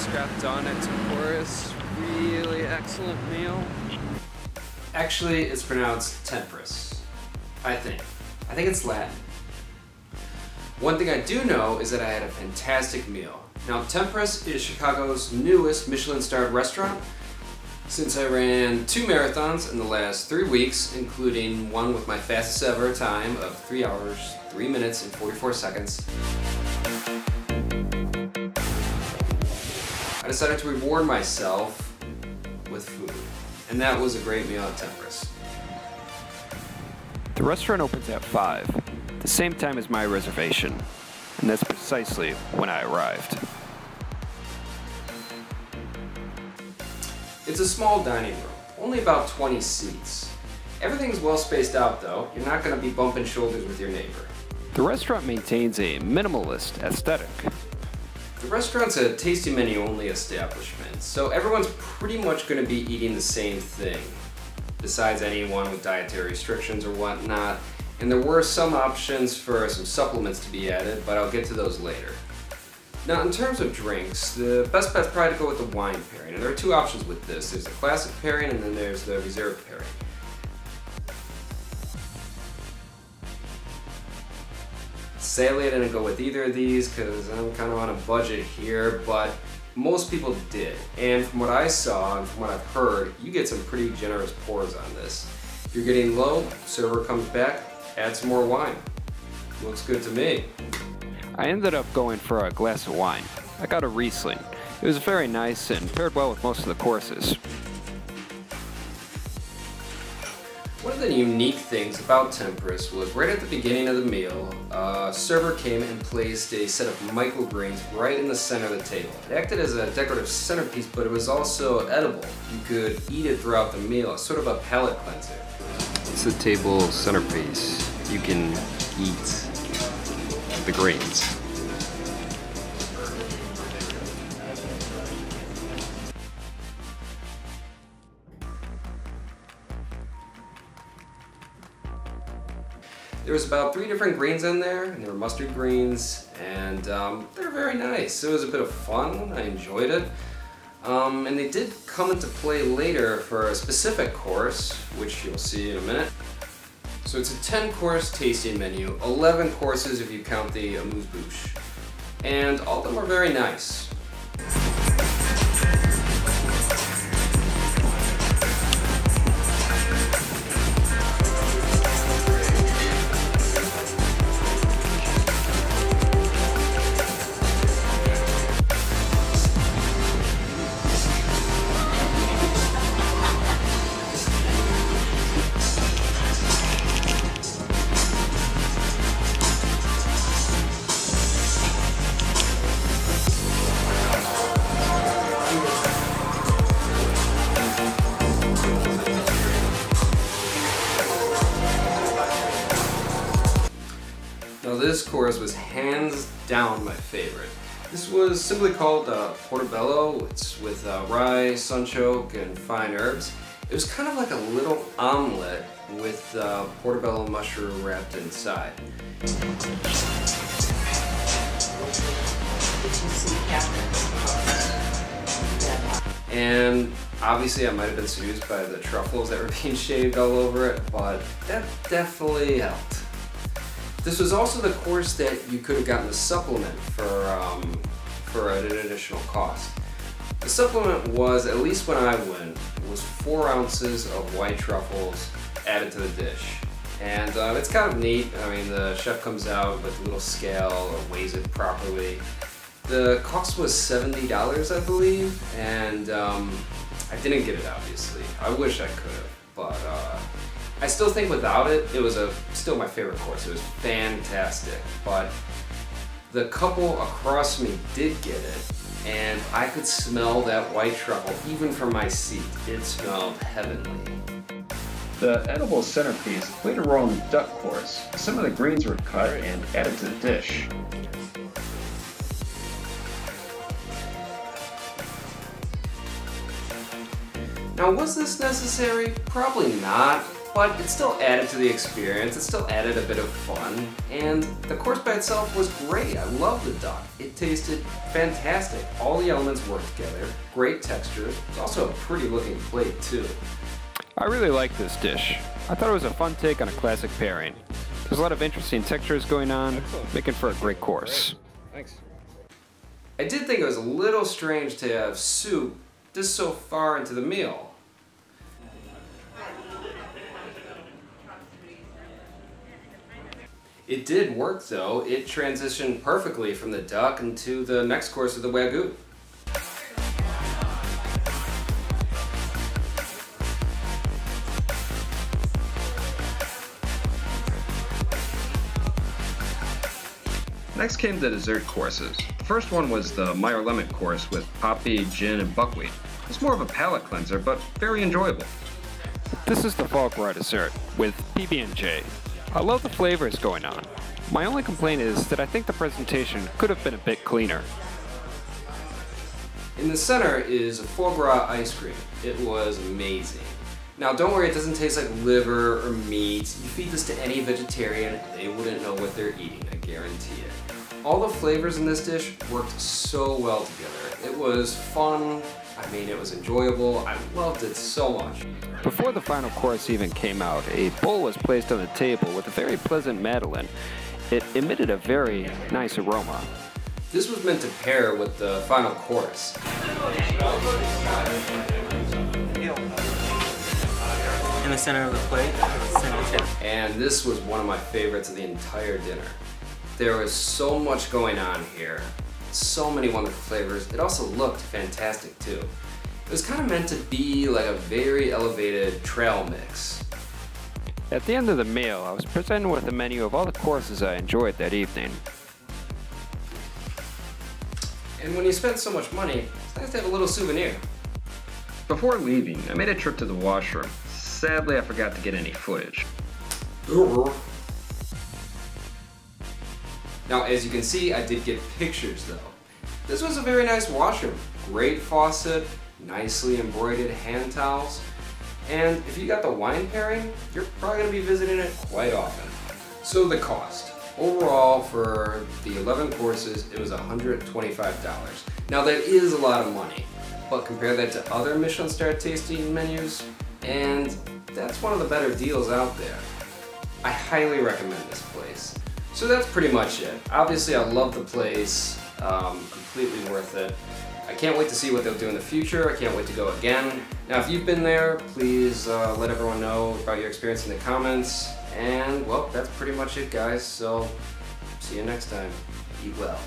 just got done at Temporis. Really excellent meal. Actually, it's pronounced Temporis. I think it's Latin. One thing I do know is that I had a fantastic meal. Now, Temporis is Chicago's newest Michelin Starred restaurant. Since I ran 2 marathons in the last 3 weeks, including one with my fastest ever time of 3 hours, 3 minutes, and 44 seconds, I decided to reward myself with food. And that was a great meal at Temporis. The restaurant opens at 5, the same time as my reservation, and that's precisely when I arrived. It's a small dining room, only about 20 seats. Everything's well spaced out though. You're not going to be bumping shoulders with your neighbor. The restaurant maintains a minimalist aesthetic. The restaurant's a tasting menu only establishment, so everyone's pretty much going to be eating the same thing, besides anyone with dietary restrictions or whatnot. And there were some options for some supplements to be added, but I'll get to those later. Now, in terms of drinks, the best bet's probably to go with the wine pairing. And there are 2 options with this. There's the classic pairing and then there's the reserve pairing. Sadly, I didn't go with either of these because I'm kind of on a budget here, but most people did. And from what I saw and from what I've heard, you get some pretty generous pours on this. If you're getting low, server comes back, add some more wine. Looks good to me. I ended up going for a glass of wine. I got a Riesling. It was very nice and paired well with most of the courses. One of the unique things about Temporis was right at the beginning of the meal, a server came and placed a set of microgreens right in the center of the table. It acted as a decorative centerpiece, but it was also edible. You could eat it throughout the meal, sort of a palate cleanser. It's the table centerpiece. You can eat the greens. There was about 3 different greens in there, and they were mustard greens, and they're very nice. It was a bit of fun. I enjoyed it. And they did come into play later for a specific course, which you'll see in a minute. So it's a 10-course tasting menu, 11 courses if you count the amuse-bouche. And all of them are very nice. Now this course was hands down my favorite. This was simply called Portobello. It's with rye, sunchoke, and fine herbs. It was kind of like a little omelet with portobello mushroom wrapped inside. And obviously I might have been seduced by the truffles that were being shaved all over it, but that definitely helped. This was also the course that you could have gotten a supplement for an additional cost. The supplement was, at least when I went, was 4 ounces of white truffles added to the dish. And it's kind of neat. I mean, the chef comes out with a little scale, weighs it properly. The cost was $70, I believe, and I didn't get it, obviously. I wish I could have, but I still think without it, it was still my favorite course. It was fantastic, but the couple across me did get it, and I could smell that white truffle even from my seat. It smelled heavenly. The edible centerpiece played a role in the duck course. Some of the greens were cut and added to the dish. Now, was this necessary? Probably not, but it still added to the experience, it still added a bit of fun, and the course by itself was great. I love the duck. It tasted fantastic. All the elements worked together, great texture. It's also a pretty looking plate too. I really like this dish. I thought it was a fun take on a classic pairing. There's a lot of interesting textures going on, making for a great course. Thanks. I did think it was a little strange to have soup this so far into the meal. It did work though. It transitioned perfectly from the duck into the next course of the Wagyu. Next came the dessert courses. The first one was the Meyer lemon course with poppy, gin, and buckwheat. It's more of a palate cleanser, but very enjoyable. This is the Foie Gras dessert with PB&J. I love the flavors going on. My only complaint is that I think the presentation could have been a bit cleaner. In the center is a foie gras ice cream. It was amazing. Now don't worry, it doesn't taste like liver or meat. You feed this to any vegetarian, they wouldn't know what they're eating, I guarantee it. All the flavors in this dish worked so well together. It was fun, I mean it was enjoyable, I loved it so much. Before the final course even came out, a bowl was placed on the table with a very pleasant Madeleine. It emitted a very nice aroma. This was meant to pair with the final course. In the center of the plate, And this was one of my favorites of the entire dinner. There was so much going on here, so many wonderful flavors. It also looked fantastic too. It was kind of meant to be like a very elevated trail mix. At the end of the meal, I was presented with a menu of all the courses I enjoyed that evening. And when you spend so much money, it's nice to have a little souvenir. Before leaving, I made a trip to the washroom. Sadly, I forgot to get any footage. Now, as you can see, I did get pictures though. This was a very nice washroom. Great faucet, nicely embroidered hand towels. And if you got the wine pairing, you're probably gonna be visiting it quite often. So the cost. Overall, for the 11 courses, it was $125. Now that is a lot of money, but compare that to other Michelin Starred tasting menus, and that's one of the better deals out there. I highly recommend this place. So that's pretty much it. Obviously, I love the place, completely worth it. I can't wait to see what they'll do in the future. I can't wait to go again. Now, if you've been there, please let everyone know about your experience in the comments. And, well, that's pretty much it, guys. So, see you next time. Eat well.